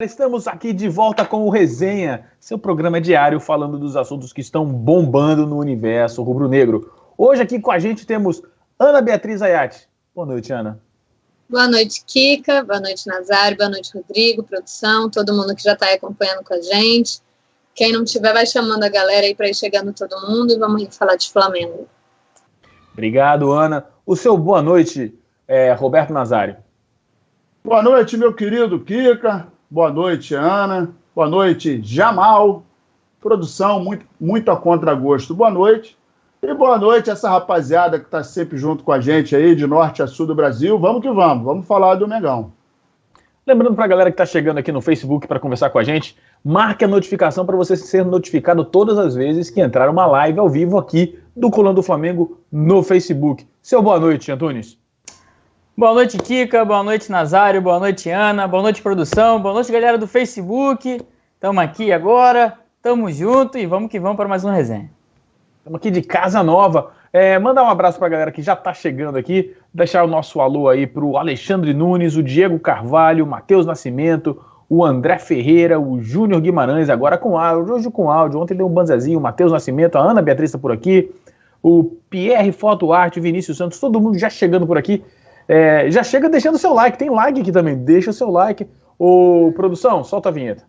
Estamos aqui de volta com o Resenha, seu programa diário falando dos assuntos que estão bombando no universo rubro-negro. Hoje aqui com a gente temos Ana Beatriz Ayati. Boa noite, Ana. Boa noite, Kika. Boa noite, Nazário. Boa noite, Rodrigo, produção, todo mundo que já está aí acompanhando com a gente. Quem não tiver, vai chamando a galera aí para ir chegando todo mundo e vamos falar de Flamengo. Obrigado, Ana. O seu boa noite, Roberto Nazário. Boa noite, meu querido Kika. Boa noite, Ana. Boa noite, Jamal. Produção, muito a contragosto. Boa noite. E boa noite essa rapaziada que está sempre junto com a gente aí, de norte a sul do Brasil. Vamos que vamos. Vamos falar do Mengão. Lembrando para a galera que está chegando aqui no Facebook para conversar com a gente, marque a notificação para você ser notificado todas as vezes que entrar uma live ao vivo aqui do Coluna do Flamengo no Facebook. Seu boa noite, Antunes. Boa noite, Kika, boa noite, Nazário, boa noite, Ana, boa noite, produção, boa noite, galera do Facebook. Estamos aqui agora, estamos juntos e vamos que vamos para mais uma resenha. Estamos aqui de casa nova. Mandar um abraço para a galera que já está chegando aqui, deixar o nosso alô aí para o Alexandre Nunes, o Diego Carvalho, o Matheus Nascimento, o André Ferreira, o Júnior Guimarães, agora com áudio, hoje com áudio, ontem deu um banzezinho, o Matheus Nascimento, a Ana Beatriz está por aqui, o Pierre Foto Arte, o Vinícius Santos, todo mundo já chegando por aqui. Já chega deixando o seu like, tem like aqui também, deixa o seu like. Ô, produção, solta a vinheta.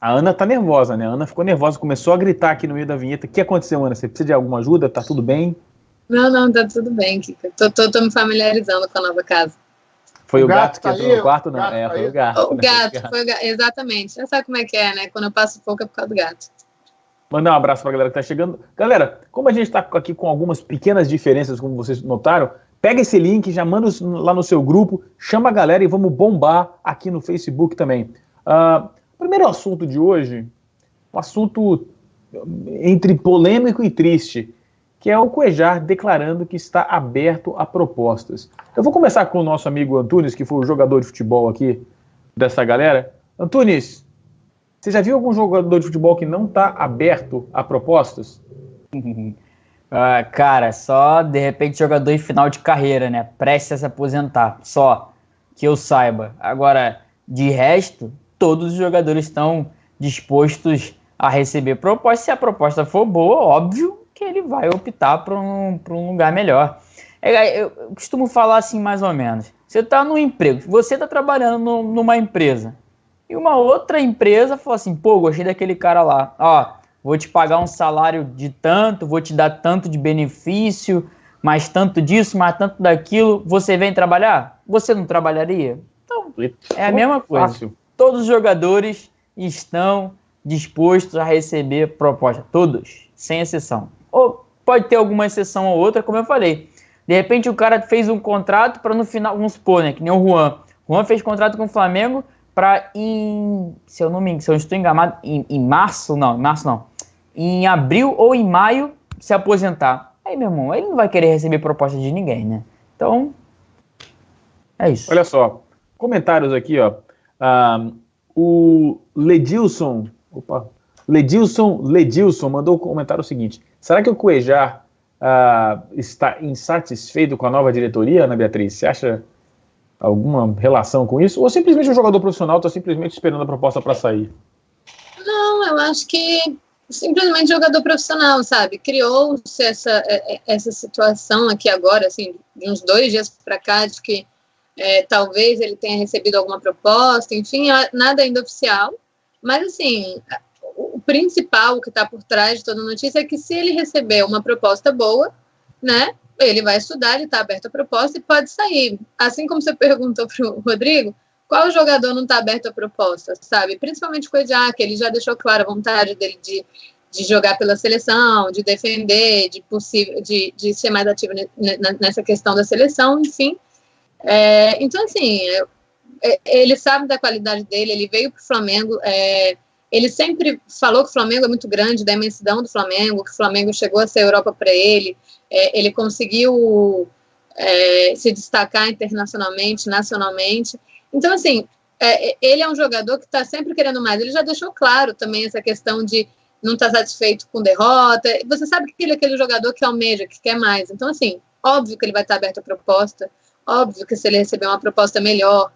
A Ana tá nervosa, né? A Ana ficou nervosa, começou a gritar aqui no meio da vinheta. O que aconteceu, Ana? Você precisa de alguma ajuda? Tá tudo bem? Não, tá tudo bem, Kika. Tô me familiarizando com a nova casa. Foi o gato que entrou no quarto? Não, foi o gato. O gato, exatamente. Já sabe como é que é, né? Quando eu passo pouco é por causa do gato. Mandar um abraço pra galera que tá chegando. Galera, como a gente tá aqui com algumas pequenas diferenças, como vocês notaram, pega esse link, já manda lá no seu grupo, chama a galera e vamos bombar aqui no Facebook também. Primeiro assunto de hoje, um assunto entre polêmico e triste, que é o Cuéllar declarando que está aberto a propostas. Eu vou começar com o nosso amigo Antunes, que foi o jogador de futebol aqui dessa galera. Antunes, você já viu algum jogador de futebol que não está aberto a propostas? Cara, só de repente jogador em final de carreira, né? Prestes a se aposentar, só que eu saiba. Agora, de resto, todos os jogadores estão dispostos a receber propostas. Se a proposta for boa, óbvio que ele vai optar por um lugar melhor. Eu costumo falar assim, mais ou menos. Você está num emprego, você está trabalhando numa empresa, e uma outra empresa fala assim, pô, gostei daquele cara lá, ó, vou te pagar um salário de tanto, vou te dar tanto de benefício, mais tanto disso, mais tanto daquilo, você vem trabalhar? Você não trabalharia? Então, é a mesma coisa. Fácil. Todos os jogadores estão dispostos a receber proposta, todos, sem exceção. Ou pode ter alguma exceção ou outra, como eu falei. De repente o cara fez um contrato para no final, vamos supor, né, que nem o Juan. O Juan fez contrato com o Flamengo para se eu não estou enganado, em março não, em abril ou em maio se aposentar. Aí, meu irmão, ele não vai querer receber proposta de ninguém, né? Então, é isso. Olha só, comentários aqui, ó. O Ledilson mandou o comentário seguinte: será que o Cuéllar está insatisfeito com a nova diretoria, Ana Beatriz? Você acha alguma relação com isso? Ou simplesmente o jogador profissional está simplesmente esperando a proposta para sair? Não, eu acho que simplesmente jogador profissional, sabe? Criou-se essa situação aqui agora, assim, de uns 2 dias para cá, de que talvez ele tenha recebido alguma proposta, enfim, nada ainda oficial, mas assim, o principal que está por trás de toda a notícia é que se ele receber uma proposta boa, né, ele vai estudar, ele está aberto à proposta e pode sair. Assim como você perguntou para o Rodrigo, qual jogador não está aberto à proposta, sabe? Principalmente o Cuéllar, que ele já deixou clara a vontade dele de jogar pela seleção, de defender, de ser mais ativo nessa questão da seleção, enfim. Então, assim, ele sabe da qualidade dele, ele veio para o Flamengo, ele sempre falou que o Flamengo é muito grande, da imensidão do Flamengo, que o Flamengo chegou a ser Europa para ele, ele conseguiu se destacar internacionalmente, nacionalmente. Então, assim, ele é um jogador que está sempre querendo mais. Ele já deixou claro também essa questão de não está satisfeito com derrota. Você sabe que ele é aquele jogador que almeja, que quer mais. Então, assim, óbvio que ele vai estar aberto à proposta, óbvio que se ele receber uma proposta melhor,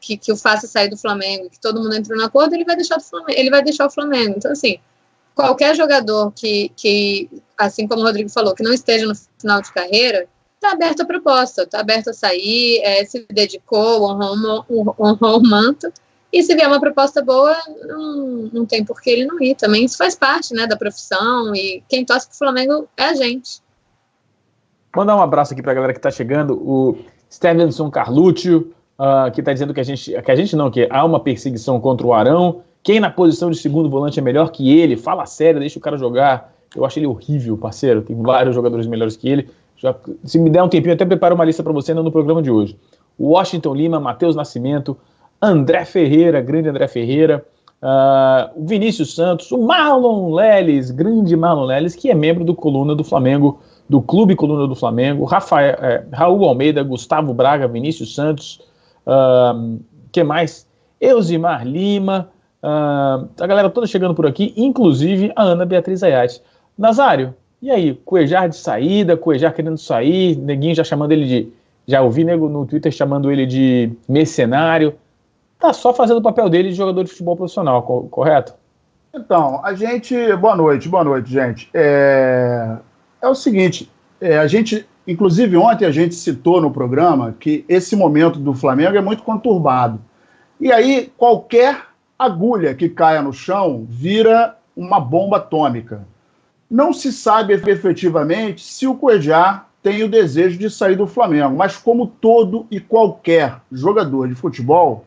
que o faça sair do Flamengo, que todo mundo entrou no acordo, ele vai deixar o Flamengo. Então, assim, qualquer jogador que, assim como o Rodrigo falou, que não esteja no final de carreira, está aberto à proposta, está aberto a sair, se dedicou, honrou o manto, e se vier uma proposta boa, não tem por que ele não ir também. Isso faz parte, né, da profissão, e quem torce pro Flamengo é a gente. Mandar um abraço aqui para a galera que está chegando, o Stevenson Carluccio, que está dizendo que há uma perseguição contra o Arão. Quem na posição de segundo volante é melhor que ele? Fala sério, deixa o cara jogar. Eu acho ele horrível, parceiro. Tem vários jogadores melhores que ele. Se me der um tempinho, eu até preparo uma lista para você no programa de hoje. Washington Lima, Matheus Nascimento, André Ferreira, grande André Ferreira, o Vinícius Santos, o Marlon Leles, grande Marlon Leles, que é membro do Coluna do Flamengo, do Clube Coluna do Flamengo, Raul Almeida, Gustavo Braga, Vinícius Santos, que mais? Elzimar Lima, a galera toda chegando por aqui, inclusive a Ana Beatriz Ayati. Nazário, e aí? Cuejar de saída, Cuejar querendo sair, neguinho já chamando ele de... Já ouvi nego no Twitter chamando ele de mercenário. Tá só fazendo o papel dele de jogador de futebol profissional, correto? Então, a gente... Boa noite, gente. É o seguinte, a gente... Inclusive, ontem a gente citou no programa que esse momento do Flamengo é muito conturbado. E aí, qualquer agulha que caia no chão vira uma bomba atômica. Não se sabe efetivamente se o Cuejar tem o desejo de sair do Flamengo, mas como todo e qualquer jogador de futebol,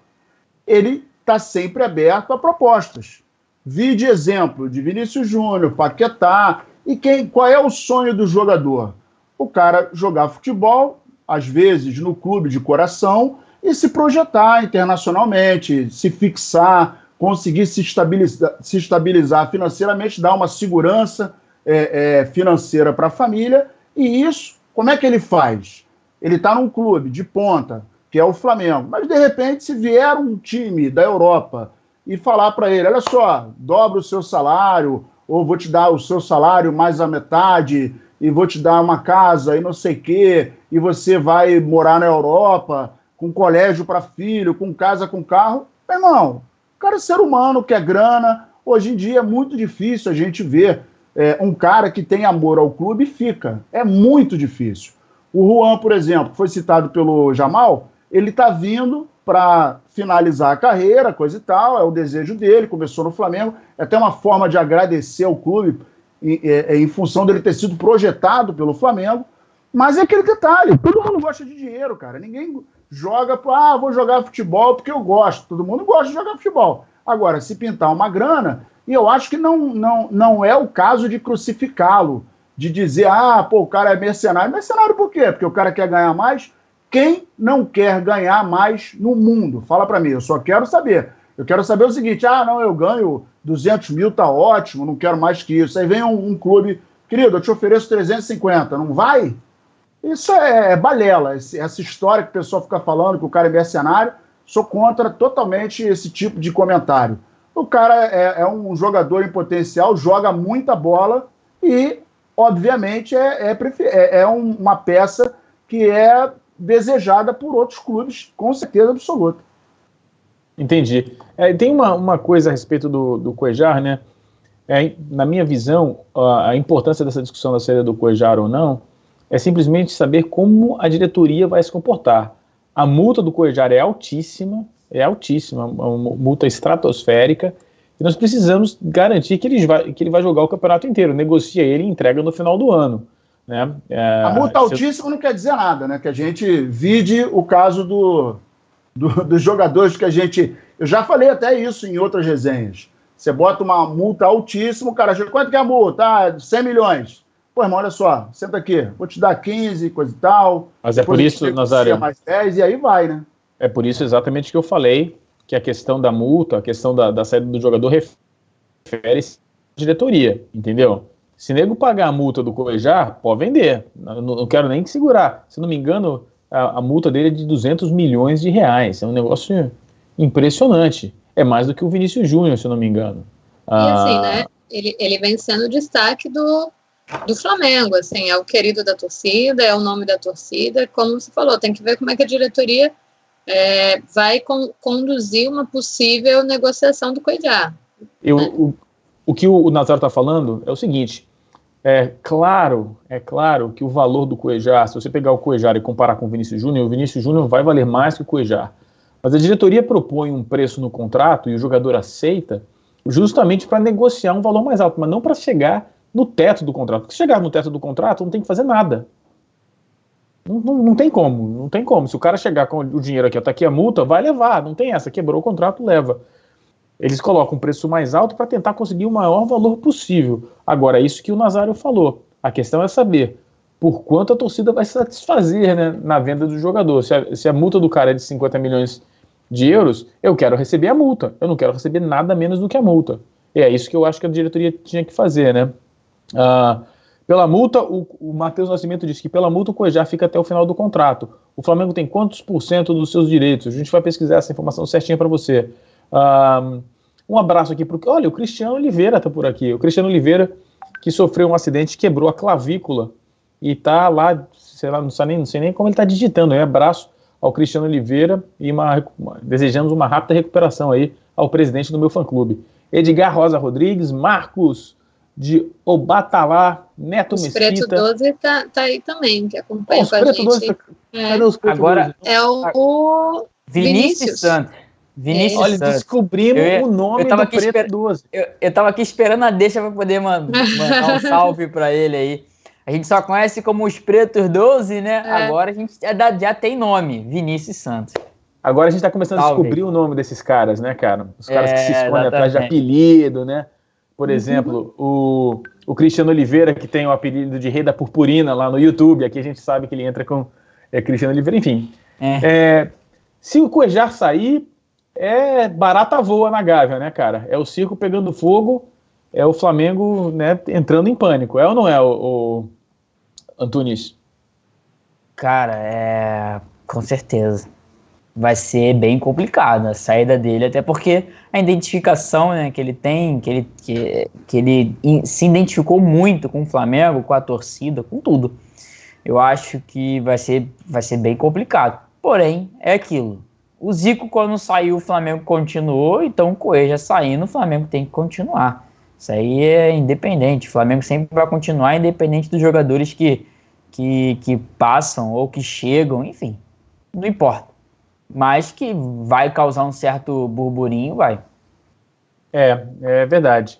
ele está sempre aberto a propostas. Vide exemplo de Vinícius Júnior, Paquetá, e qual é o sonho do jogador? O cara jogar futebol, às vezes no clube de coração, e se projetar internacionalmente, se fixar, conseguir se estabilizar financeiramente, dar uma segurança financeira para a família, e isso, como é que ele faz? Ele está num clube de ponta, que é o Flamengo, mas de repente se vier um time da Europa e falar para ele, olha só, dobra o seu salário, ou vou te dar o seu salário mais a metade, e vou te dar uma casa e não sei o quê, e você vai morar na Europa, com colégio para filho, com casa, com carro. Meu irmão, o cara é ser humano, quer grana. Hoje em dia é muito difícil a gente ver um cara que tem amor ao clube e fica. É muito difícil. O Juan, por exemplo, que foi citado pelo Jamal, ele está vindo para finalizar a carreira, coisa e tal, é o desejo dele, começou no Flamengo, é até uma forma de agradecer ao clube em função dele ter sido projetado pelo Flamengo, mas é aquele detalhe, todo mundo gosta de dinheiro, cara, ninguém joga vou jogar futebol porque eu gosto, todo mundo gosta de jogar futebol. Agora, se pintar uma grana, e eu acho que não é o caso de crucificá-lo, de dizer, o cara é mercenário. Mercenário por quê? Porque o cara quer ganhar mais. Quem não quer ganhar mais no mundo? Fala pra mim, eu só quero saber. Eu quero saber o seguinte, eu ganho 200 mil, tá ótimo, não quero mais que isso. Aí vem um clube, querido, eu te ofereço 350, não vai? Isso é balela, essa história que o pessoal fica falando que o cara é mercenário, sou contra totalmente esse tipo de comentário. O cara é um jogador em potencial, joga muita bola e, obviamente, é uma peça que é desejada por outros clubes, com certeza absoluta. Entendi. Tem uma coisa a respeito do Cuejar, né? Na minha visão, a importância dessa discussão da saída do Cuejar ou não é simplesmente saber como a diretoria vai se comportar. A multa do Cuejar é altíssima, uma multa estratosférica, e nós precisamos garantir que ele vai jogar o campeonato inteiro, negocia ele e entrega no final do ano. Né? A multa altíssima não quer dizer nada, né? Que a gente vide o caso dos jogadores que eu já falei até isso em outras resenhas. Você bota uma multa altíssima, o cara chega, quanto que é a multa? 100 milhões. Pô, irmão, olha só, senta aqui, vou te dar 15, coisa e tal. Mas é por isso, Nazário, mais 10 e aí vai, né? É por isso exatamente que eu falei que a questão da multa, a questão da saída do jogador refere-se à diretoria, entendeu? Se nego pagar a multa do Cuejar, pode vender. Não quero nem segurar. Se não me engano, a multa dele é de 200 milhões de reais. É um negócio impressionante. É mais do que o Vinícius Júnior, se não me engano. E assim, né? ele vem sendo o destaque do Flamengo, assim, é o querido da torcida, é o nome da torcida, como você falou, tem que ver como é que a diretoria vai conduzir uma possível negociação do Cuéllar. O que o Nazário está falando é o seguinte, é claro que o valor do Cuéllar, se você pegar o Cuéllar e comparar com o Vinícius Júnior vai valer mais que o Cuéllar, mas a diretoria propõe um preço no contrato e o jogador aceita justamente para negociar um valor mais alto, mas não para chegar no teto do contrato. Porque se chegar no teto do contrato, não tem que fazer nada. Não tem como. Se o cara chegar com o dinheiro aqui, tá aqui a multa, vai levar. Não tem essa. Quebrou o contrato, leva. Eles colocam um preço mais alto para tentar conseguir o maior valor possível. Agora, é isso que o Nazário falou. A questão é saber por quanto a torcida vai se satisfazer, né, na venda do jogador. Se a multa do cara é de 50 milhões de euros, eu quero receber a multa. Eu não quero receber nada menos do que a multa. E é isso que eu acho que a diretoria tinha que fazer, né? Pela multa, o Matheus Nascimento disse que pela multa o Cuéllar fica até o final do contrato. O Flamengo tem quantos por cento dos seus direitos? A gente vai pesquisar essa informação certinha para você. Um abraço aqui olha, o Cristiano Oliveira está por aqui. O Cristiano Oliveira, que sofreu um acidente, quebrou a clavícula e está lá, sei lá, não sei nem como ele está digitando. Abraço ao Cristiano Oliveira e desejamos uma rápida recuperação aí ao presidente do meu fã-clube. Edgar Rosa Rodrigues, Marcos de Obatalá, Neto Mesquita. Preto 12 tá aí também, que acompanha com a gente. 12 Agora 12? É o Vinícius Santos. Olha, descobrimos o nome do Preto 12. Eu tava aqui esperando a deixa para poder mandar um salve para ele aí. A gente só conhece como os Pretos 12, né? Agora a gente já tem nome, Vinícius Santos. Agora a gente tá começando a descobrir o nome desses caras, né, cara? Os caras que se escondem atrás de apelido, né? Por exemplo, o Cristiano Oliveira, que tem o apelido de Rei da Purpurina lá no YouTube, aqui a gente sabe que ele entra com Cristiano Oliveira, enfim. Se o Cuéllar sair, barata voa na gávea, né, cara? É o circo pegando fogo, é o Flamengo, né, entrando em pânico. É ou não é, o Antunes? Cara, com certeza. Vai ser bem complicado a saída dele, até porque a identificação, né, que ele tem, que ele se identificou muito com o Flamengo, com a torcida, com tudo. Eu acho que vai ser bem complicado. Porém, é aquilo. O Zico, quando saiu, o Flamengo continuou, então o Cuéllar saindo, o Flamengo tem que continuar. Isso aí é independente. O Flamengo sempre vai continuar, independente dos jogadores que passam ou que chegam, enfim, não importa. Mas que vai causar um certo burburinho, vai. É verdade.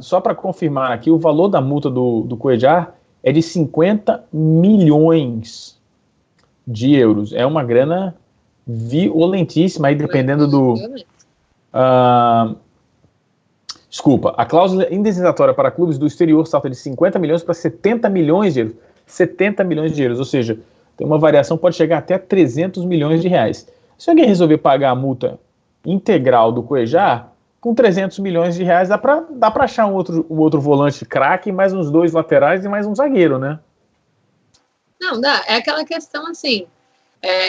Só para confirmar aqui, o valor da multa do Cuéllar é de 50 milhões de euros. É uma grana violentíssima, aí dependendo do... Desculpa, a cláusula indenizatória para clubes do exterior salta de 50 milhões para 70 milhões de euros. 70 milhões de euros, ou seja... Tem uma variação, pode chegar até 300 milhões de reais. Se alguém resolver pagar a multa integral do Cuéllar, com 300 milhões de reais dá para achar um outro volante craque, mais uns 2 laterais e mais um zagueiro, né? Não, dá. É aquela questão assim,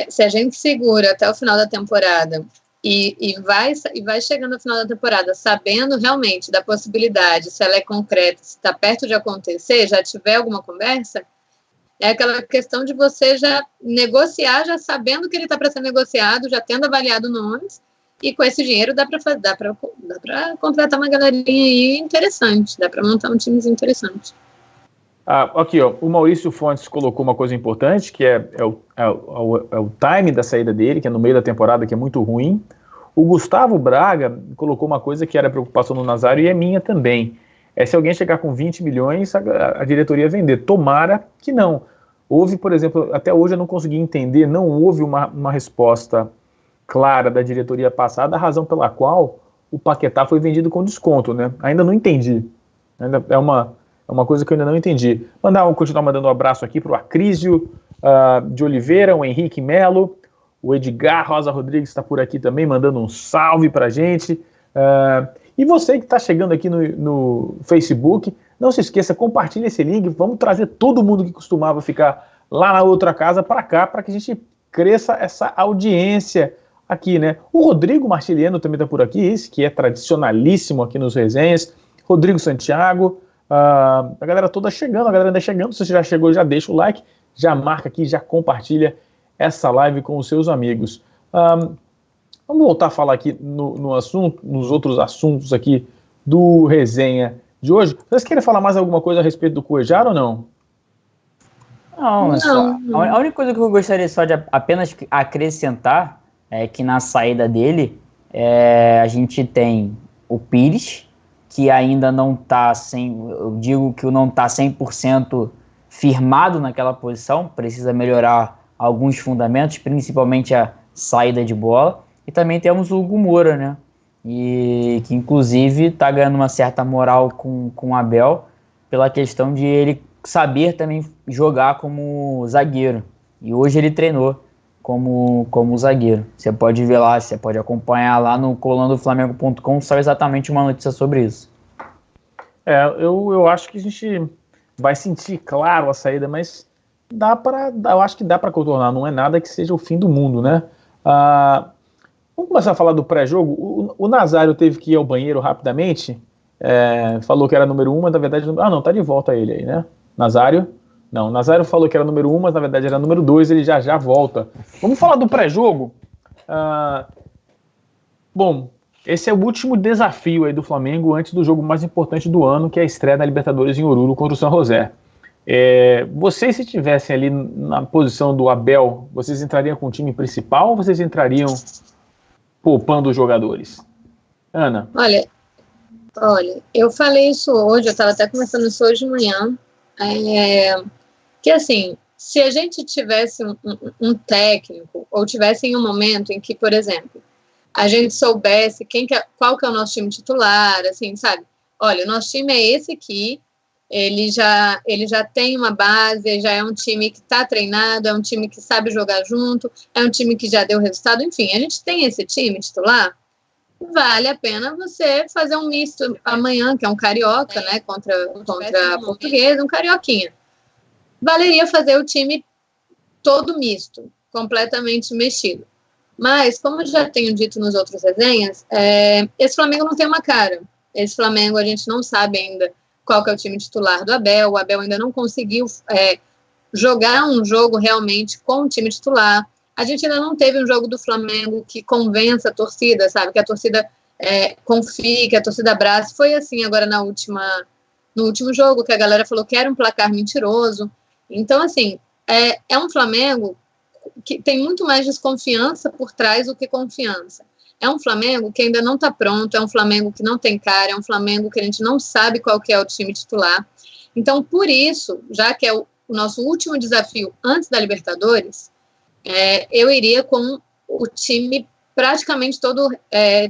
se a gente segura até o final da temporada e vai chegando ao final da temporada sabendo realmente da possibilidade, se ela é concreta, se está perto de acontecer, já tiver alguma conversa... É aquela questão de você já negociar, já sabendo que ele está para ser negociado, já tendo avaliado nomes, e com esse dinheiro dá para contratar uma galerinha aí interessante, dá para montar um time interessante. Aqui, ó, o Maurício Fontes colocou uma coisa importante, que é o time da saída dele, que é no meio da temporada, que é muito ruim. O Gustavo Braga colocou uma coisa que era preocupação do Nazário e é minha também. Se alguém chegar com 20 milhões, a diretoria vender. Tomara que não. Houve, por exemplo, até hoje eu não consegui entender, não houve uma resposta clara da diretoria passada, a razão pela qual o Paquetá foi vendido com desconto, né? Ainda não entendi. Ainda é uma coisa que eu ainda não entendi. Continuar mandando um abraço aqui para o Acrísio de Oliveira, o Henrique Melo, o Edgar Rosa Rodrigues está por aqui também, mandando um salve para a gente. E você que está chegando aqui no Facebook, não se esqueça, compartilhe esse link, vamos trazer todo mundo que costumava ficar lá na outra casa para cá, para que a gente cresça essa audiência aqui, né? O Rodrigo Martiliano também está por aqui, esse que é tradicionalíssimo aqui nos resenhas. Rodrigo Santiago, a galera toda chegando, a galera ainda chegando. Se você já chegou, já deixa o like, já marca aqui, já compartilha essa live com os seus amigos. Vamos voltar a falar aqui no assunto, nos outros assuntos aqui do resenha de hoje. Vocês querem falar mais alguma coisa a respeito do Cuéllar ou não? Não. A única coisa que eu gostaria só de apenas acrescentar é que na saída dele a gente tem o Pires, que ainda não está eu digo que não está 100% firmado naquela posição, precisa melhorar alguns fundamentos, principalmente a saída de bola. E também temos o Hugo Moura, né? E que inclusive está ganhando uma certa moral com o Abel pela questão de ele saber também jogar como zagueiro. E hoje ele treinou como zagueiro. Você pode ver lá, você pode acompanhar lá no colunadoflamengo.com, só exatamente uma notícia sobre isso. Eu acho que a gente vai sentir, claro, a saída, mas eu acho que dá para contornar, não é nada que seja o fim do mundo, né? Vamos começar a falar do pré-jogo. O Nazário teve que ir ao banheiro rapidamente, falou que era número 1, mas na verdade... não, tá de volta ele aí, né? Nazário falou que era número 1, mas na verdade era número 2, ele já volta. Vamos falar do pré-jogo? Bom, esse é o último desafio aí do Flamengo antes do jogo mais importante do ano, que é a estreia da Libertadores em Oruro contra o San José. Vocês, se estivessem ali na posição do Abel, vocês entrariam com o time principal ou vocês entrariam poupando os jogadores? Ana? Olha, eu falei isso hoje, eu estava até conversando isso hoje de manhã, que assim, se a gente tivesse um técnico, ou tivesse em um momento em que, por exemplo, a gente soubesse qual que é o nosso time titular, assim, sabe? Olha, o nosso time é esse aqui, ele já tem uma base, já é um time que está treinado, é um time que sabe jogar junto, é um time que já deu resultado, enfim, a gente tem esse time titular, vale a pena você fazer um misto amanhã, que é um carioca, né, contra a Portuguesa, um carioquinha. Valeria fazer o time todo misto, completamente mexido. Mas, como eu já tenho dito nos outros resenhas, esse Flamengo não tem uma cara. Esse Flamengo a gente não sabe ainda qual que é o time titular do Abel. O Abel ainda não conseguiu jogar um jogo realmente com o time titular. A gente ainda não teve um jogo do Flamengo que convença a torcida, sabe? Que a torcida confie, que a torcida abrace. Foi assim agora no último jogo, que a galera falou que era um placar mentiroso. Então, assim, é um Flamengo que tem muito mais desconfiança por trás do que confiança. É um Flamengo que ainda não está pronto, é um Flamengo que não tem cara, é um Flamengo que a gente não sabe qual que é o time titular. Então, por isso, já que é o nosso último desafio antes da Libertadores, eu iria com o time praticamente todo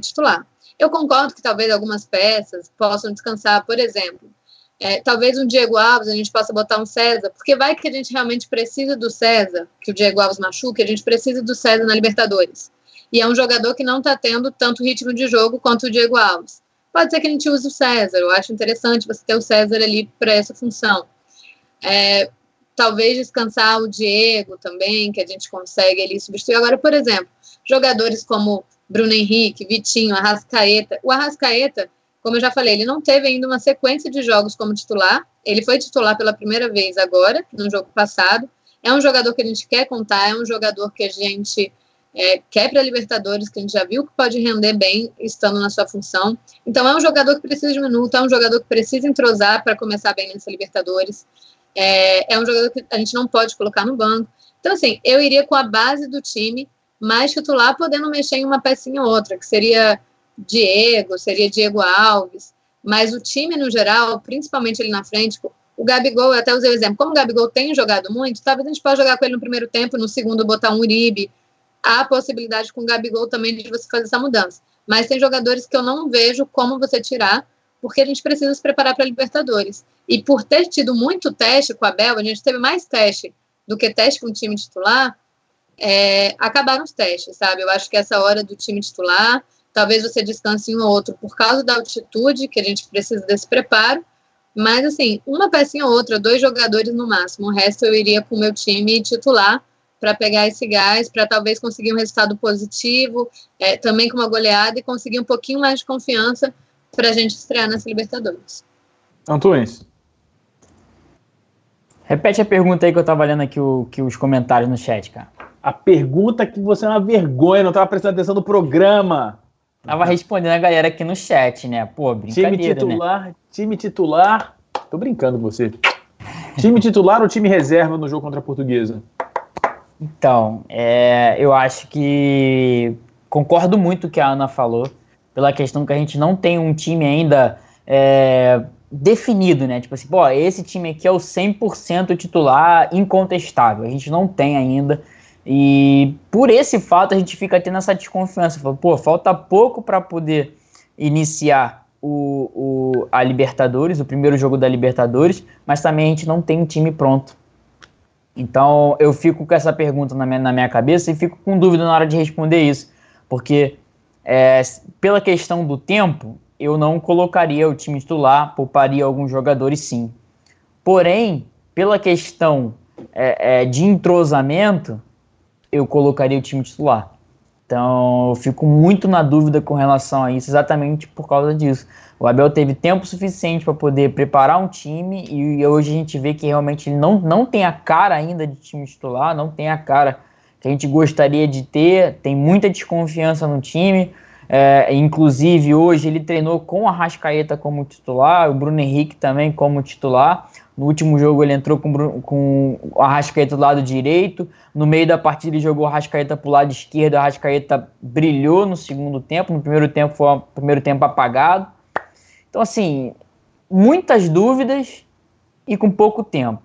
titular. Eu concordo que talvez algumas peças possam descansar, por exemplo, talvez um Diego Alves, a gente possa botar um César, porque vai que a gente realmente precisa do César, que o Diego Alves machuque, a gente precisa do César na Libertadores. E é um jogador que não está tendo tanto ritmo de jogo quanto o Diego Alves. Pode ser que a gente use o César, eu acho interessante você ter o César ali para essa função. Talvez descansar o Diego também, que a gente consegue ali substituir. Agora, por exemplo, jogadores como Bruno Henrique, Vitinho, Arrascaeta. O Arrascaeta, como eu já falei, ele não teve ainda uma sequência de jogos como titular. Ele foi titular pela primeira vez agora, no jogo passado. É um jogador que a gente quer contar, é um jogador que a gente quer para a Libertadores, que a gente já viu que pode render bem estando na sua função. Então, é um jogador que precisa de minuto, é um jogador que precisa entrosar para começar bem nessa Libertadores. É um jogador que a gente não pode colocar no banco. Então, assim, eu iria com a base do time, mais titular, podendo mexer em uma pecinha ou outra, que seria Diego Alves, mas o time no geral, principalmente ali na frente, o Gabigol, eu até usei o exemplo, como o Gabigol tem jogado muito, talvez a gente possa jogar com ele no primeiro tempo, no segundo botar um Uribe. Há a possibilidade com o Gabigol também de você fazer essa mudança, mas tem jogadores que eu não vejo como você tirar, porque a gente precisa se preparar para a Libertadores. E por ter tido muito teste com a Abel, a gente teve mais teste do que teste com o time titular, acabaram os testes, sabe? Eu acho que essa hora do time titular, talvez você descanse um ou outro por causa da altitude, que a gente precisa desse preparo, mas assim, uma pecinha ou outra, 2 jogadores no máximo, o resto eu iria com o meu time titular para pegar esse gás, para talvez conseguir um resultado positivo, também com uma goleada e conseguir um pouquinho mais de confiança para a gente estrear nessa Libertadores. Antunes. Repete a pergunta aí que eu tava lendo aqui os comentários no chat, cara. A pergunta que você é uma vergonha, não tava prestando atenção no programa. Tava respondendo a galera aqui no chat, né? Pô, brincadeira, né? Time titular. Tô brincando com você. Time titular ou time reserva no jogo contra a Portuguesa? Então, eu acho que concordo muito com o que a Ana falou, pela questão que a gente não tem um time ainda definido, né? Tipo assim, pô, esse time aqui é o 100% titular incontestável. A gente não tem ainda. E por esse fato a gente fica tendo essa desconfiança. Pô, falta pouco para poder iniciar a Libertadores, o primeiro jogo da Libertadores, mas também a gente não tem um time pronto. Então eu fico com essa pergunta na minha cabeça e fico com dúvida na hora de responder isso, porque pela questão do tempo, eu não colocaria o time titular, pouparia alguns jogadores sim. Porém, pela questão de entrosamento, eu colocaria o time titular. Então, eu fico muito na dúvida com relação a isso, exatamente por causa disso. O Abel teve tempo suficiente para poder preparar um time e hoje a gente vê que realmente ele não tem a cara ainda de time titular, não tem a cara que a gente gostaria de ter, tem muita desconfiança no time. Inclusive, hoje ele treinou com o Arrascaeta como titular, o Bruno Henrique também como titular. No último jogo ele entrou com o Arrascaeta do lado direito. No meio da partida ele jogou o Arrascaeta para o lado esquerdo. O Arrascaeta brilhou no segundo tempo. No primeiro tempo foi o primeiro tempo apagado. Então, assim, muitas dúvidas e com pouco tempo.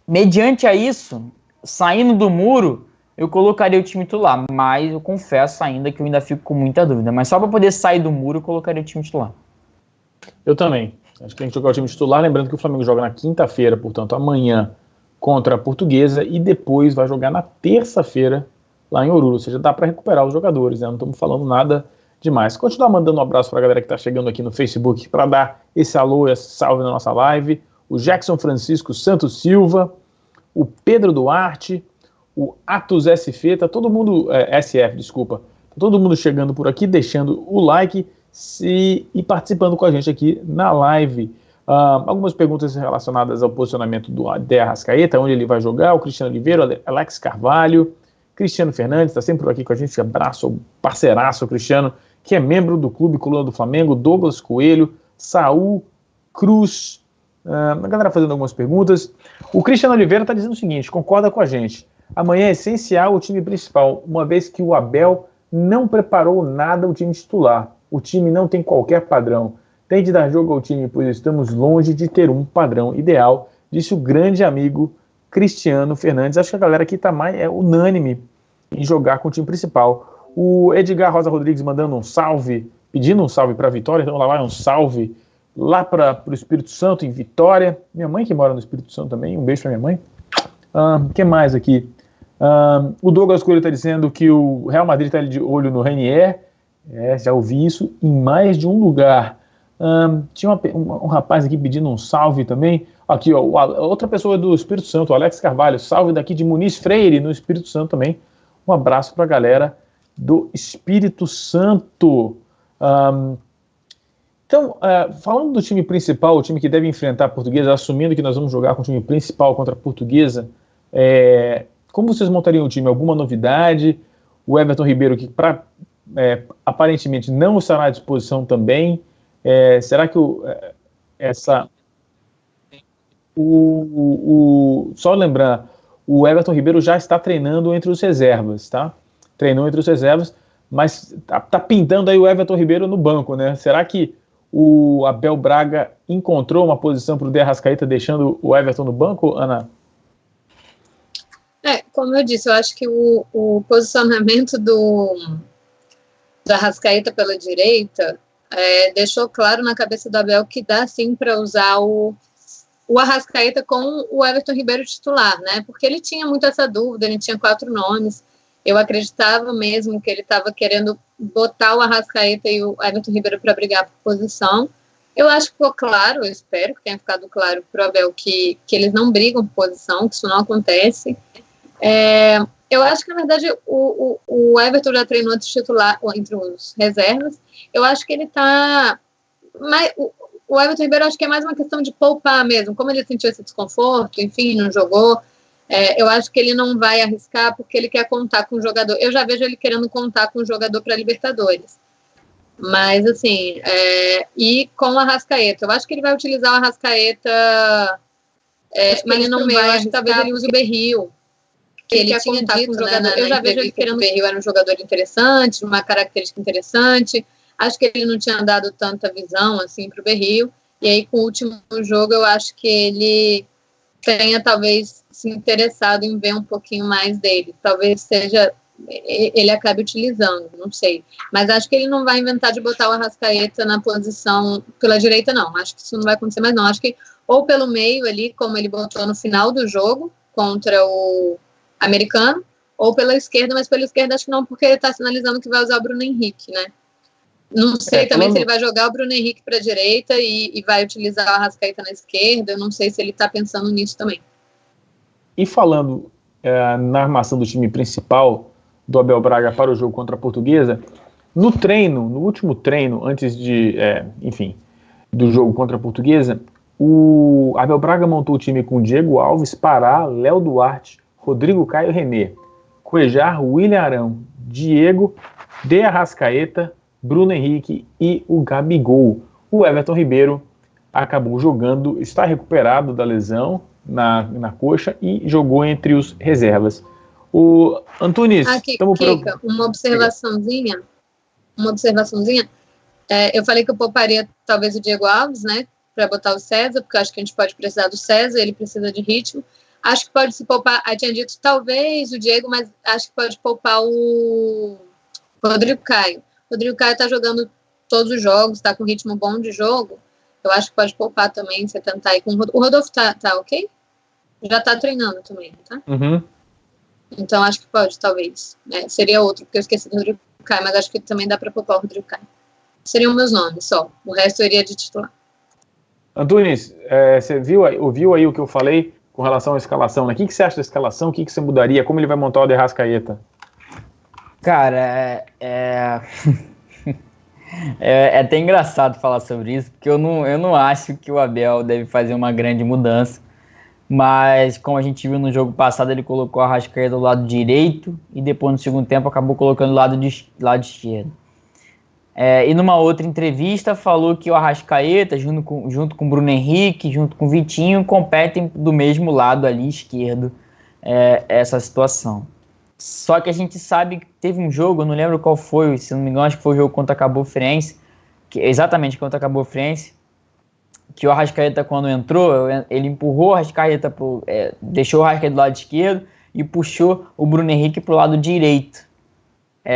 Mediante a isso, saindo do muro, eu colocaria o time titular. Mas eu confesso ainda que eu ainda fico com muita dúvida. Mas só para poder sair do muro, eu colocaria o time titular. Eu também. Acho que tem que jogar o time titular, lembrando que o Flamengo joga na quinta-feira, portanto amanhã, contra a Portuguesa, e depois vai jogar na terça-feira lá em Oruro, ou seja, dá para recuperar os jogadores, né? Não estamos falando nada demais. Continuar mandando um abraço para a galera que está chegando aqui no Facebook para dar esse alô, esse salve na nossa live, o Jackson Francisco Santos Silva, o Pedro Duarte, o Atos SF, tá todo mundo, SF, desculpa, tá todo mundo chegando por aqui, deixando o like e participando com a gente aqui na live. Algumas perguntas relacionadas ao posicionamento do De Arrascaeta, onde ele vai jogar, o Cristiano Oliveira, Alex Carvalho, Cristiano Fernandes, está sempre por aqui com a gente, abraço, parceiraço, Cristiano, que é membro do Clube Coluna do Flamengo, Douglas Coelho, Saul Cruz, a galera fazendo algumas perguntas. O Cristiano Oliveira está dizendo o seguinte, concorda com a gente, amanhã é essencial o time principal, uma vez que o Abel não preparou nada o time titular. O time não tem qualquer padrão. Tem de dar jogo ao time, pois estamos longe de ter um padrão ideal, disse o grande amigo Cristiano Fernandes. Acho que a galera aqui está unânime em jogar com o time principal. O Edgar Rosa Rodrigues mandando um salve, pedindo um salve para a Vitória. Então lá vai um salve lá para o Espírito Santo, em Vitória. Minha mãe que mora no Espírito Santo também. Um beijo para minha mãe. O que mais aqui? O Douglas Coelho está dizendo que o Real Madrid está de olho no Renier. Já ouvi isso em mais de um lugar. Tinha um rapaz aqui pedindo um salve também. Aqui, ó, outra pessoa do Espírito Santo, o Alex Carvalho, salve daqui de Muniz Freire, no Espírito Santo também. Um abraço para a galera do Espírito Santo. Então, falando do time principal, o time que deve enfrentar a Portuguesa, assumindo que nós vamos jogar com o time principal contra a Portuguesa, como vocês montariam o time? Alguma novidade? O Everton Ribeiro, que aparentemente não estará à disposição também. Será que só lembrar, o Everton Ribeiro já está treinando entre os reservas, tá? Treinou entre os reservas, mas tá pintando aí o Everton Ribeiro no banco, né? Será que o Abel Braga encontrou uma posição para o De Arrascaeta deixando o Everton no banco, Ana? Como eu disse, eu acho que o posicionamento do Arrascaeta pela direita deixou claro na cabeça do Abel que dá sim para usar o Arrascaeta com o Everton Ribeiro titular, né? Porque ele tinha muito essa dúvida, ele tinha 4 nomes. Eu acreditava mesmo que ele estava querendo botar o Arrascaeta e o Everton Ribeiro para brigar por posição. Eu acho que ficou claro, eu espero que tenha ficado claro para o Abel que eles não brigam por posição, que isso não acontece. Eu acho que, na verdade, o Everton já treinou entre os reservas. Eu acho que ele está... O Everton Ribeiro, acho que é mais uma questão de poupar mesmo. Como ele sentiu esse desconforto, enfim, não jogou, eu acho que ele não vai arriscar porque ele quer contar com o jogador. Eu já vejo ele querendo contar com o jogador para Libertadores. Mas, assim, e com o Arrascaeta. Eu acho que ele vai utilizar o Arrascaeta, mas ele não vai, acho que talvez ele use o Berril. Que ele tinha dito, com o jogador. Eu já vejo ele querendo. O Berril era um jogador interessante, uma característica interessante. Acho que ele não tinha dado tanta visão assim para o Berril. E aí, com o último jogo, eu acho que ele tenha talvez se interessado em ver um pouquinho mais dele. Talvez ele acabe utilizando, não sei. Mas acho que ele não vai inventar de botar o Arrascaeta na posição pela direita, não. Acho que isso não vai acontecer mais, não. Acho que ou pelo meio ali, como ele botou no final do jogo contra o Americano, ou pela esquerda, mas pela esquerda acho que não, porque ele está sinalizando que vai usar o Bruno Henrique, né? Não sei também se ele vai jogar o Bruno Henrique para a direita e vai utilizar o Arrascaeta na esquerda. Eu não sei se ele está pensando nisso também. E falando na armação do time principal do Abel Braga para o jogo contra a Portuguesa, no último treino, antes do jogo contra a Portuguesa, o Abel Braga montou o time com Diego Alves, Pará, Léo Duarte, Rodrigo Caio, René, Cuejar, William Arão, Diego, De Arrascaeta, Bruno Henrique e o Gabigol. O Everton Ribeiro acabou jogando, está recuperado da lesão na coxa e jogou entre os reservas. O Antunes... Kika, uma observaçãozinha. Eu falei que eu pouparia talvez o Diego Alves, né, para botar o César, porque eu acho que a gente pode precisar do César, ele precisa de ritmo. Acho que pode se poupar, eu tinha dito talvez o Diego, mas acho que pode poupar o Rodrigo Caio. O Rodrigo Caio está jogando todos os jogos, está com ritmo bom de jogo. Eu acho que pode poupar também, você tentar ir com o Rodolfo tá ok? Já está treinando também, tá? Uhum. Então acho que pode, talvez. Seria outro, porque eu esqueci do Rodrigo Caio, mas acho que também dá para poupar o Rodrigo Caio. Seriam meus nomes só, o resto eu iria de titular. Antunes, você ouviu aí o que eu falei com relação à escalação, né? O que você acha da escalação? O que você mudaria? Como ele vai montar o De Arrascaeta? Cara, é até engraçado falar sobre isso, porque eu não acho que o Abel deve fazer uma grande mudança, mas como a gente viu no jogo passado, ele colocou a Arrascaeta do lado direito e depois no segundo tempo acabou colocando do lado esquerdo. E numa outra entrevista falou que o Arrascaeta, junto com o Bruno Henrique, junto com o Vitinho, competem do mesmo lado ali esquerdo, essa situação. Só que a gente sabe que teve um jogo, eu não lembro qual foi, se não me engano, acho que foi o jogo contra a Cabo Friense, exatamente contra a Cabo Friense, que o Arrascaeta, quando entrou, ele empurrou o Arrascaeta, deixou o Arrascaeta do lado esquerdo e puxou o Bruno Henrique para o lado direito.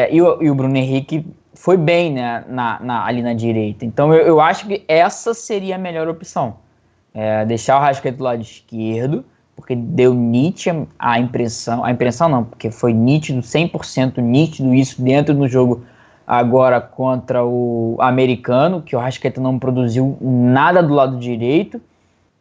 E o Bruno Henrique foi bem, né, ali na direita. Então eu acho que essa seria a melhor opção. Deixar o Arrascaeta do lado esquerdo, porque deu nítida a impressão não, porque foi nítido, 100% nítido isso dentro do jogo agora contra o Americano, que o Arrascaeta não produziu nada do lado direito,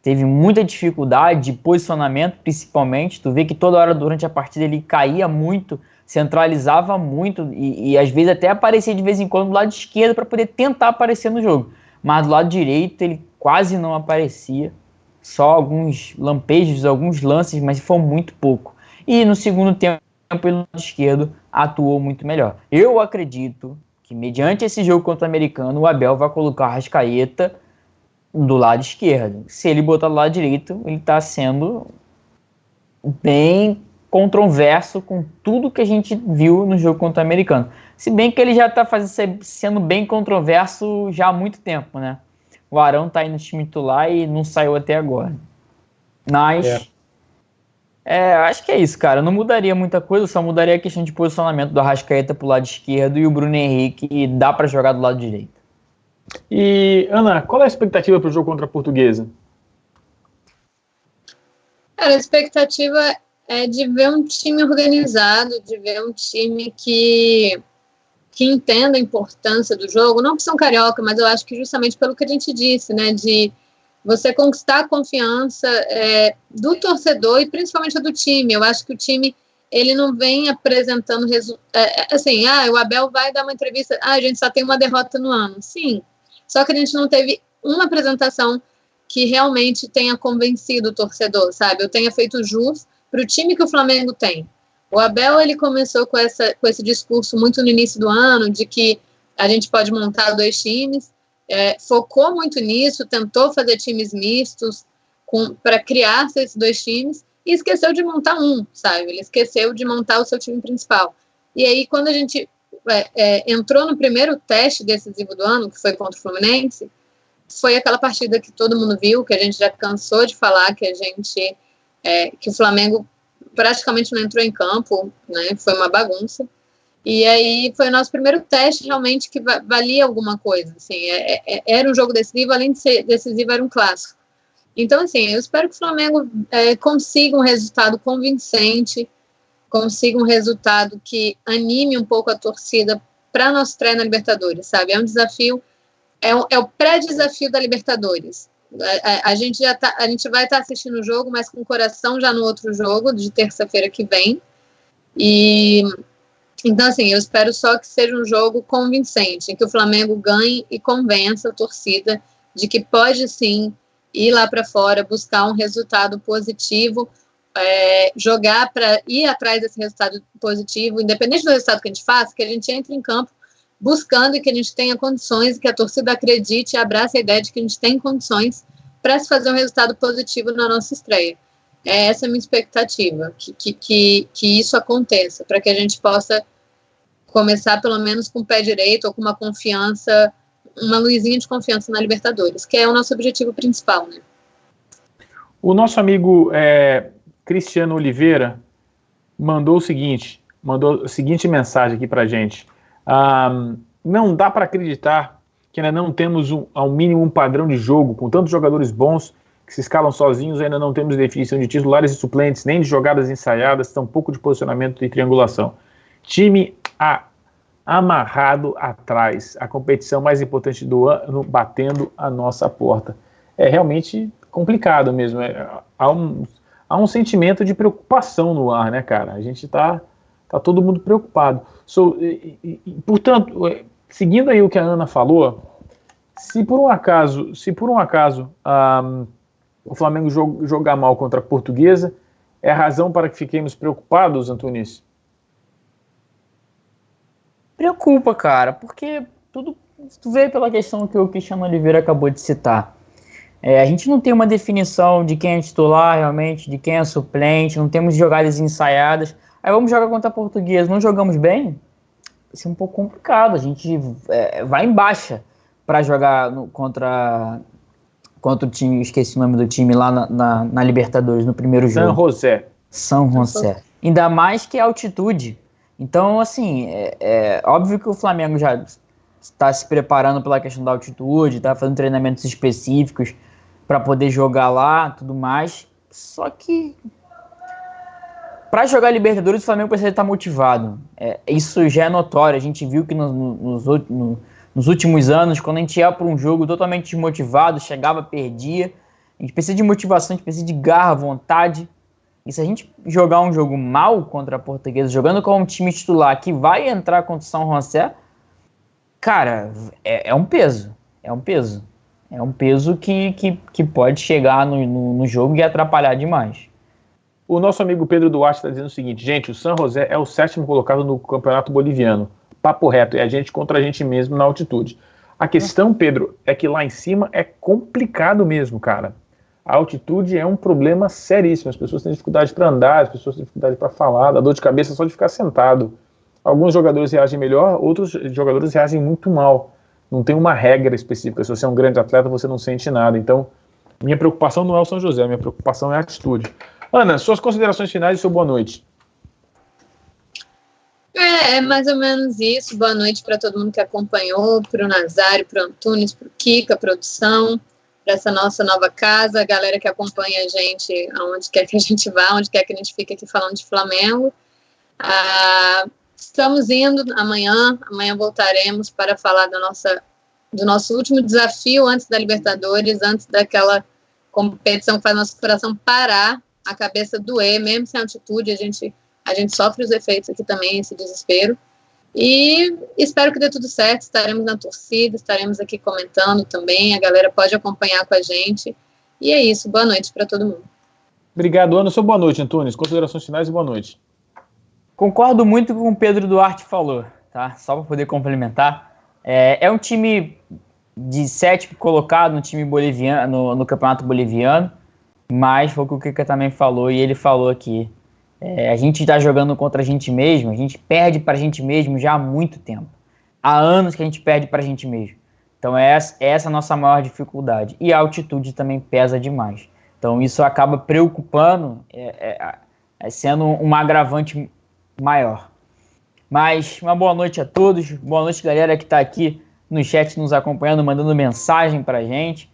teve muita dificuldade de posicionamento, principalmente, tu vê que toda hora durante a partida ele caía muito, centralizava muito e às vezes até aparecia de vez em quando do lado esquerdo para poder tentar aparecer no jogo, mas do lado direito ele quase não aparecia, só alguns lampejos, alguns lances, mas foi muito pouco. E no segundo tempo, o lado esquerdo atuou muito melhor. Eu acredito que, mediante esse jogo contra o Americano, o Abel vai colocar o Arrascaeta do lado esquerdo. Se ele botar do lado direito, ele está sendo bem controverso com tudo que a gente viu no jogo contra o Americano. Se bem que ele já está sendo bem controverso já há muito tempo, né? O Arão tá aí no time titular e não saiu até agora. Mas acho que é isso, cara. Eu não mudaria muita coisa, só mudaria a questão de posicionamento do Arrascaeta pro lado esquerdo e o Bruno Henrique dá para jogar do lado direito. E, Ana, qual é a expectativa pro jogo contra a Portuguesa? Cara, a expectativa é de ver um time organizado, de ver um time que entenda a importância do jogo, não por ser um carioca, mas eu acho que justamente pelo que a gente disse, né, de você conquistar a confiança do torcedor e principalmente do time. Eu acho que o time ele não vem apresentando assim, o Abel vai dar uma entrevista, a gente só tem uma derrota no ano. Sim, só que a gente não teve uma apresentação que realmente tenha convencido o torcedor, sabe? Eu tenha feito jus para o time que o Flamengo tem. O Abel, ele começou com esse discurso muito no início do ano, de que a gente pode montar 2 times, focou muito nisso, tentou fazer times mistos para criar esses 2 times, e esqueceu de montar um, sabe? Ele esqueceu de montar o seu time principal. E aí, quando a gente entrou no primeiro teste decisivo do ano, que foi contra o Fluminense, foi aquela partida que todo mundo viu, que a gente já cansou de falar, que o Flamengo praticamente não entrou em campo, né? Foi uma bagunça. E aí foi o nosso primeiro teste realmente que valia alguma coisa. Assim, era um jogo decisivo, além de ser decisivo, era um clássico. Então, assim, eu espero que o Flamengo consiga um resultado convincente, consiga um resultado que anime um pouco a torcida para nosso estreia na Libertadores, sabe? É um desafio, é o pré-desafio da Libertadores. A gente vai estar assistindo o jogo, mas com o coração já no outro jogo, de terça-feira que vem. Então, assim, eu espero só que seja um jogo convincente, em que o Flamengo ganhe e convença a torcida de que pode, sim, ir lá para fora, buscar um resultado positivo, jogar para ir atrás desse resultado positivo, independente do resultado que a gente faça, que a gente entre em campo buscando e que a gente tenha condições, que a torcida acredite e abrace a ideia de que a gente tem condições para se fazer um resultado positivo na nossa estreia. Essa é a minha expectativa, que isso aconteça, para que a gente possa começar pelo menos com o pé direito ou com uma confiança, uma luzinha de confiança na Libertadores, que é o nosso objetivo principal, né? O nosso amigo Cristiano Oliveira mandou a seguinte mensagem aqui pra gente. Não dá para acreditar que ainda não temos ao mínimo um padrão de jogo, com tantos jogadores bons que se escalam sozinhos, ainda não temos definição de titulares e suplentes, nem de jogadas ensaiadas, tampouco de posicionamento e triangulação. Time amarrado atrás, a competição mais importante do ano batendo a nossa porta. É realmente complicado mesmo. Há um sentimento de preocupação no ar, né, cara? A gente tá todo mundo preocupado. Portanto, seguindo aí o que a Ana falou, se por um acaso o Flamengo jogar mal contra a Portuguesa, é a razão para que fiquemos preocupados, Antunes? Preocupa, cara, porque tudo veio pela questão que o Cristiano Oliveira acabou de citar. A gente não tem uma definição de quem é titular realmente, de quem é suplente, não temos jogadas ensaiadas. Aí vamos jogar contra a Portuguesa, não jogamos bem? Vai ser um pouco complicado, a gente vai em baixa para jogar contra o time, esqueci o nome do time lá na Libertadores, no primeiro jogo. São José. Ainda mais que é altitude. Então, assim, óbvio que o Flamengo já está se preparando pela questão da altitude, está fazendo treinamentos específicos para poder jogar lá, tudo mais. Só que para jogar Libertadores, o Flamengo precisa estar motivado. Isso já é notório. A gente viu que nos últimos anos, quando a gente ia para um jogo totalmente desmotivado, chegava, perdia. A gente precisa de motivação, a gente precisa de garra, vontade. E se a gente jogar um jogo mal contra a Portuguesa, jogando com um time titular que vai entrar contra o São José, cara, é um peso. É um peso. É um peso que pode chegar no jogo e atrapalhar demais. O nosso amigo Pedro Duarte está dizendo o seguinte: gente, o San José é o 7º colocado no Campeonato Boliviano. Papo reto, é a gente contra a gente mesmo na altitude. A questão, Pedro, é que lá em cima é complicado mesmo, cara. A altitude é um problema seríssimo. As pessoas têm dificuldade para andar, as pessoas têm dificuldade para falar, dá dor de cabeça só de ficar sentado. Alguns jogadores reagem melhor, outros jogadores reagem muito mal. Não tem uma regra específica. Se você é um grande atleta, você não sente nada. Então, minha preocupação não é o São José, minha preocupação é a altitude. Ana, suas considerações finais e seu boa noite. É mais ou menos isso. Boa noite para todo mundo que acompanhou, para o Nazário, para o Antunes, para o Kika, produção, para essa nossa nova casa, a galera que acompanha a gente aonde quer que a gente vá, onde quer que a gente fique aqui falando de Flamengo. Estamos indo amanhã voltaremos para falar do nosso último desafio antes da Libertadores, antes daquela competição que faz nosso coração parar, a cabeça doer, mesmo sem altitude, a a gente sofre os efeitos aqui também, esse desespero. E espero que dê tudo certo, estaremos na torcida, estaremos aqui comentando também, a galera pode acompanhar com a gente. E é isso, boa noite para todo mundo. Obrigado, Anderson. Boa noite, Antunes. Considerações finais e boa noite. Concordo muito com o Pedro Duarte falou, tá? Só para poder complementar. É um time de 7º colocado no time boliviano, no campeonato boliviano, mas foi o que o Kika também falou, e ele falou aqui. A gente está jogando contra a gente mesmo, a gente perde para a gente mesmo já há muito tempo. Há anos que a gente perde para a gente mesmo. Então essa é a nossa maior dificuldade. E a altitude também pesa demais. Então isso acaba preocupando, sendo um agravante maior. Mas uma boa noite a todos. Boa noite, galera que está aqui no chat nos acompanhando, mandando mensagem para a gente.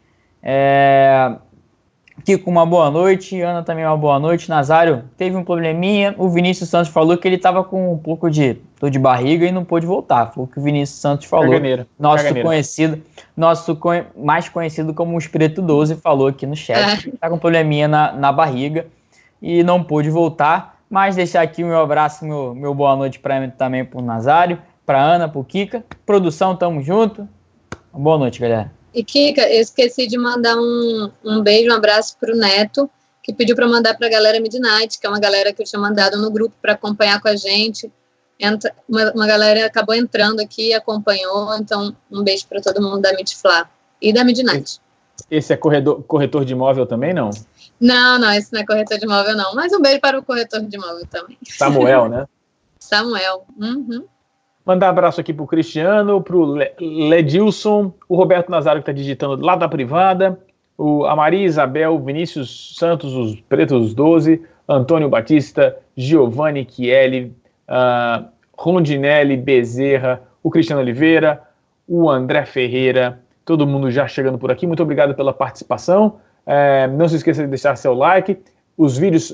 Kiko, uma boa noite. Ana também uma boa noite. Nazário teve um probleminha. O Vinícius Santos falou que ele estava com um pouco de dor de barriga e não pôde voltar. Foi o que o Vinícius Santos falou. Nosso mais conhecido como o Espírito 12 falou aqui no chat. Está com um probleminha na barriga e não pôde voltar. Mas deixar aqui o meu abraço, meu boa noite também para o Nazário, para Ana, para o Kika. Produção, tamo junto. Boa noite, galera. E Kika, eu esqueci de mandar um beijo, um abraço pro Neto, que pediu para mandar para a galera Midnight, que é uma galera que eu tinha mandado no grupo para acompanhar com a gente. Uma galera acabou entrando aqui e acompanhou, então um beijo para todo mundo da Midfla e da Midnight. Esse é corretor de imóvel também, não? Não, esse não é corretor de imóvel, não. Mas um beijo para o corretor de imóvel também. Samuel, né? Samuel. Uhum. Mandar um abraço aqui pro Cristiano, pro Ledilson, o Roberto Nazário que está digitando lá da privada, a Maria Isabel, Vinícius Santos, os Pretos 12, Antônio Batista, Giovanni Chielli, Rondinelli Bezerra, o Cristiano Oliveira, o André Ferreira, todo mundo já chegando por aqui. Muito obrigado pela participação. Não se esqueça de deixar seu like.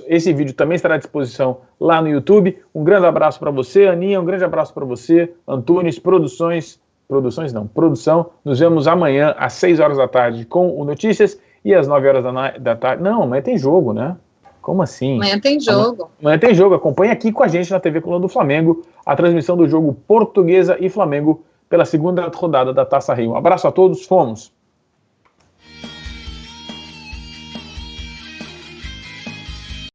Esse vídeo também estará à disposição lá no YouTube. Um grande abraço para você, Aninha, um grande abraço para você, Antunes, produção. Nos vemos amanhã às 6 horas da tarde com o Notícias e às 9 horas da tarde. Não, amanhã tem jogo, né? Como assim? Amanhã tem jogo. Amanhã tem jogo. Acompanhe aqui com a gente na TV Coluna do Flamengo a transmissão do jogo Portuguesa e Flamengo pela segunda rodada da Taça Rio. Um abraço a todos, fomos!